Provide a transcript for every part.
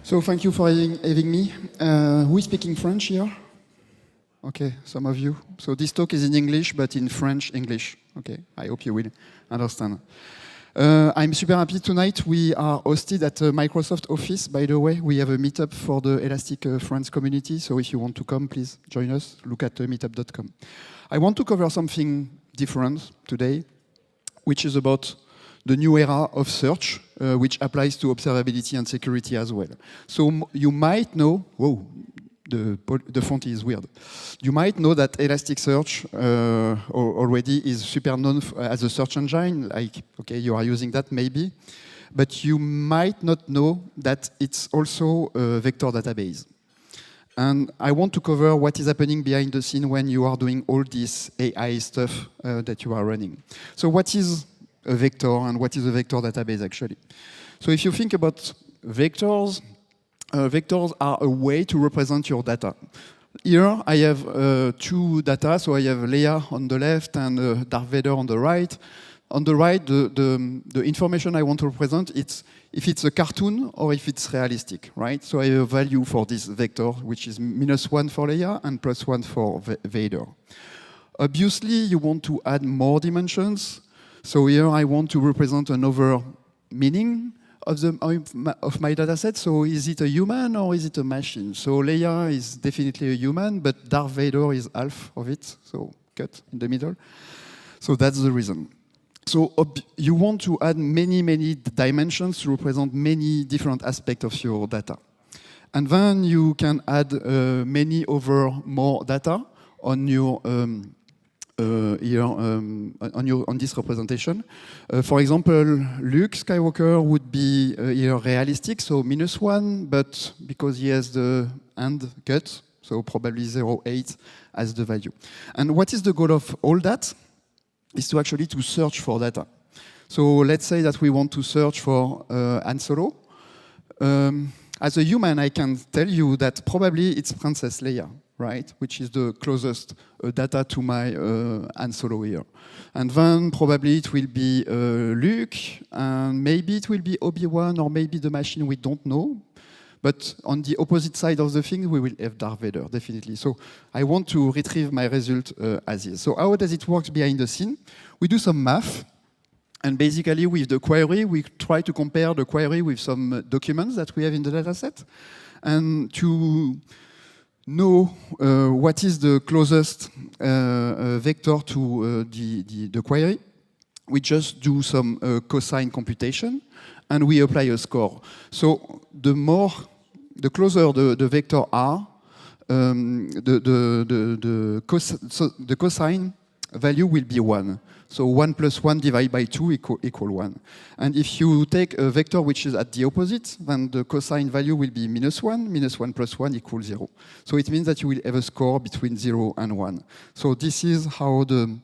So thank you for having me. Who is speaking French here? Okay, some of you. So this talk is in English, but in French, English. Okay, I hope you will understand. I'm super happy tonight. We are hosted at Microsoft Office, by the way. We have a meetup for the Elastic France community, so if you want to come, please join us. Look at meetup.com. I want to cover something different today, which is about the new era of search, which applies to observability and security as well. So you might know, whoa, the font is weird. You might know that Elasticsearch already is super known as a search engine, like, okay, you are using that maybe, but you might not know that it's also a vector database. And I want to cover what is happening behind the scene when you are doing all this AI stuff that you are running. So what is a vector and what is a vector database actually? So if you think about vectors, vectors are a way to represent your data. Here I have two data, so I have Leia on the left and Darth Vader on the right. On the right, the information I want to represent, it's if it's a cartoon or if it's realistic, right? So I have a value for this vector, which is -1 for Leia and +1 for Vader. Obviously, you want to add more dimensions. So here I want to represent another meaning of my data set. So is it a human or is it a machine? So Leia is definitely a human, but Darth Vader is half of it, so cut in the middle. So that's the reason. So you want to add many dimensions to represent many different aspects of your data. And then you can add many other more data on your on this representation. For example, Luke Skywalker would be here realistic, so -1, but because he has the hand cut, so probably 0.8 as the value. And what is the goal of all that? Is to actually to search for data. So let's say that we want to search for Han Solo. As a human, I can tell you that probably it's Princess Leia, right? Which is the closest data to my Han Solo here. And then probably it will be Luke, and maybe it will be Obi-Wan, or maybe the machine, we don't know. But on the opposite side of the thing, we will have Darth Vader, definitely. So I want to retrieve my result as is. So how does it work behind the scene? We do some math. And basically, with the query, we try to compare the query with some documents that we have in the dataset. And to know what is the closest vector to the query, we just do some cosine computation, and we apply a score. So the closer the vector are, the cosine value will be 1. So 1 + 1 divided by 2 equal 1. And if you take a vector which is at the opposite, then the cosine value will be -1. -1 + 1 equals 0. So it means that you will have a score between 0 and 1. So this is how the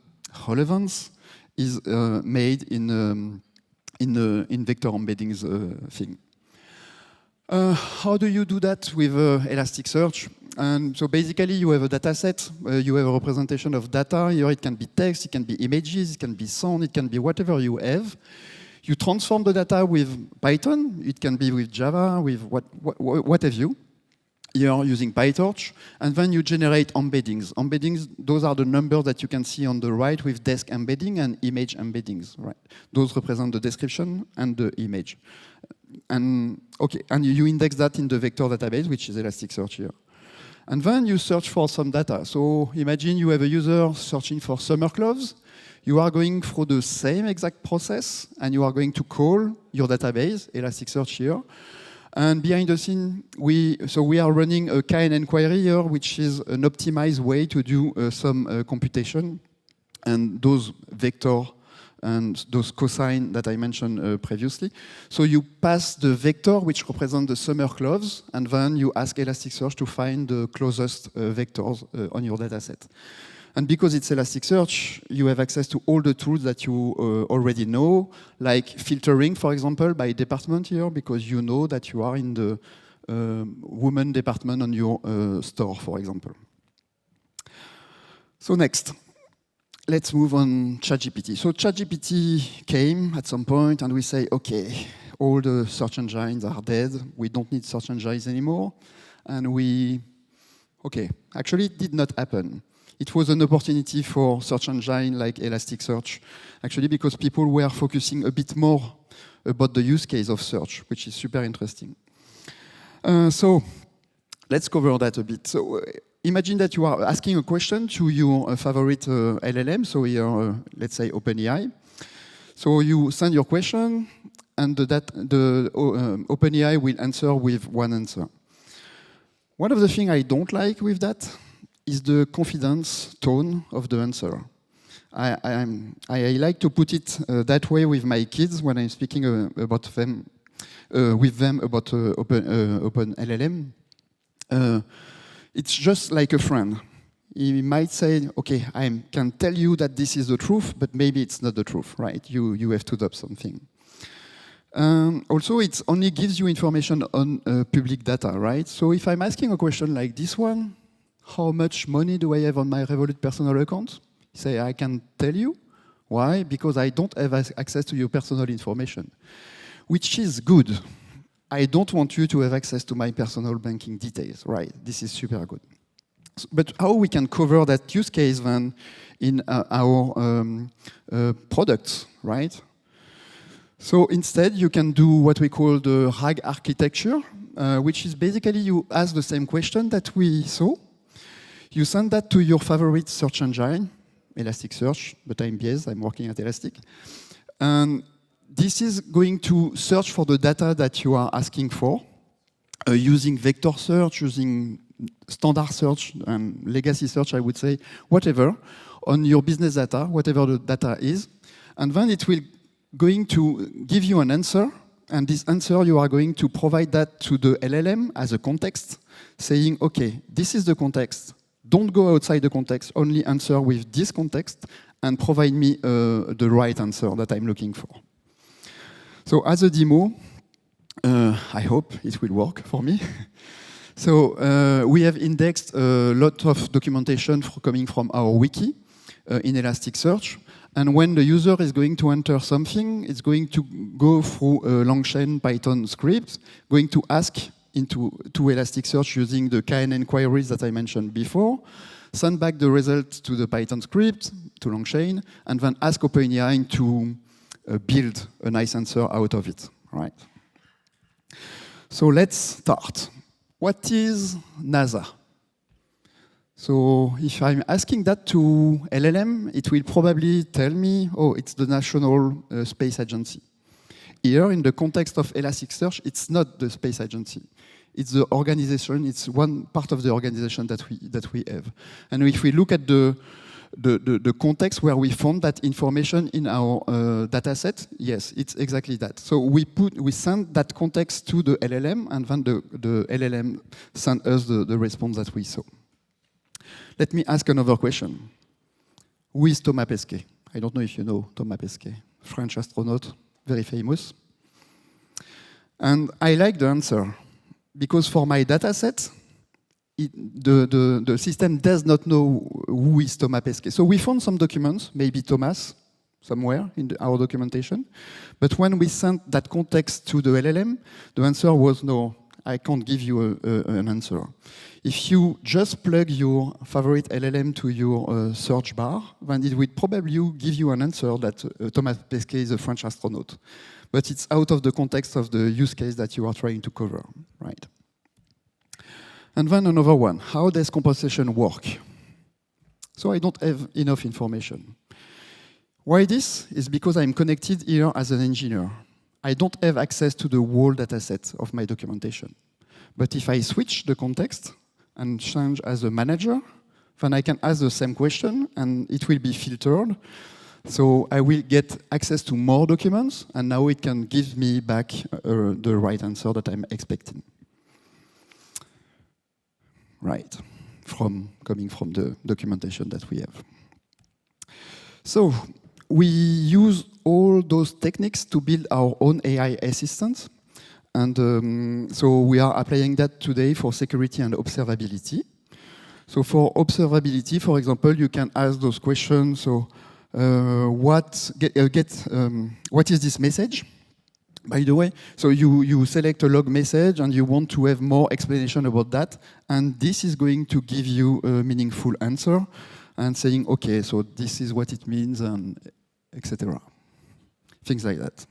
relevance is made in vector embeddings thing. How do you do that with Elasticsearch? And so basically you have a data set, you have a representation of data. Here it can be text, it can be images, it can be sound, it can be whatever you have. You transform the data with Python, it can be with Java, with what have you. Here using PyTorch, and then you generate embeddings. Embeddings, those are the numbers that you can see on the right with desk embedding and image embeddings, right? Those represent the description and the image. And okay, and you index that in the vector database, which is Elasticsearch here. And then you search for some data. So imagine you have a user searching for summer clothes. You are going through the same exact process, and you are going to call your database, Elasticsearch here. And behind the scene, we are running a KNN query here, which is an optimized way to do some computation. And those vector and those cosine that I mentioned previously. So you pass the vector, which represents the summer clothes, and then you ask Elasticsearch to find the closest vectors on your dataset. And because it's Elasticsearch, you have access to all the tools that you already know, like filtering, for example, by department here, because you know that you are in the women department on your store, for example. So next, let's move on ChatGPT. So ChatGPT came at some point and we say, okay, all the search engines are dead. We don't need search engines anymore. And actually it did not happen. It was an opportunity for search engine like Elasticsearch, actually because people were focusing a bit more about the use case of search, which is super interesting. So let's cover that a bit. So imagine that you are asking a question to your favorite LLM, so here, let's say OpenAI. So you send your question, and the OpenAI will answer with one answer. One of the things I don't like with that is the confidence tone of the answer. I like to put it that way with my kids when I'm speaking about them, with them about Open LLM. It's just like a friend. He might say, okay, I can tell you that this is the truth, but maybe it's not the truth, right? You have to adopt something. Also, it only gives you information on public data, right? So if I'm asking a question like this one, how much money do I have on my Revolut personal account? Say, I can tell you. Why? Because I don't have access to your personal information, which is good. I don't want you to have access to my personal banking details, right? This is super good. But how we can cover that use case then in our products, right? So instead, you can do what we call the RAG architecture, which is basically you ask the same question that we saw. You send that to your favorite search engine, Elasticsearch, but I'm biased, I'm working at Elastic. And this is going to search for the data that you are asking for, using vector search, using standard search, and legacy search, I would say, whatever, on your business data, whatever the data is. And then it will going to give you an answer, and this answer you are going to provide that to the LLM as a context, saying, okay, this is the context. Don't go outside the context, only answer with this context, and provide me the right answer that I'm looking for. So as a demo, I hope it will work for me. So we have indexed a lot of documentation coming from our wiki in Elasticsearch. And when the user is going to enter something, it's going to go through a long chain Python script, going to ask to Elasticsearch using the KNN queries that I mentioned before, send back the result to the Python script, to long chain, and then ask OpenAI to build a nice answer out of it, right? So let's start. What is NASA? So if I'm asking that to LLM, it will probably tell me, oh, it's the National Space Agency. Here, in the context of Elasticsearch, it's not the space agency. It's the organization, it's one part of the organization that we have. And if we look at the context where we found that information in our data set, yes, it's exactly that. So we send that context to the LLM, and then the LLM send us the response that we saw. Let me ask another question. Who is Thomas Pesquet? I don't know if you know Thomas Pesquet, French astronaut, very famous. And I like the answer, because for my data set, the system does not know who is Thomas Pesquet. So we found some documents, maybe Thomas, somewhere in our documentation. But when we sent that context to the LLM, the answer was no, I can't give you an answer. If you just plug your favorite LLM to your search bar, then it will probably give you an answer that Thomas Pesquet is a French astronaut. But it's out of the context of the use case that you are trying to cover, right? And then another one, how does compensation work? So I don't have enough information. Why this? Is because I'm connected here as an engineer. I don't have access to the whole data set of my documentation. But if I switch the context and change as a manager, then I can ask the same question and it will be filtered. So I will get access to more documents, and now it can give me back the right answer that I'm expecting. Right, coming from the documentation that we have. So we use all those techniques to build our own AI assistant. And so we are applying that today for security and observability. So for observability, for example, you can ask those questions. So what is this message? By the way, so you select a log message and you want to have more explanation about that, and this is going to give you a meaningful answer and saying, okay, so this is what it means, and etc. Things like that.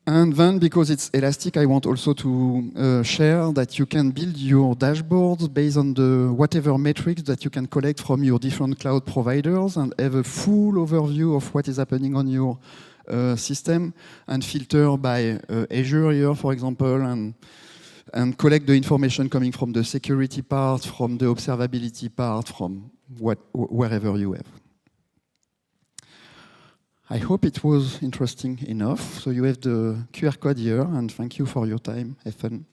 And then, because it's elastic, I want also to share that you can build your dashboards based on the whatever metrics that you can collect from your different cloud providers and have a full overview of what is happening on your system, and filter by Azure here, for example, and collect the information coming from the security part, from the observability part, from wherever you have. I hope it was interesting enough. So you have the QR code here, and thank you for your time. Have fun.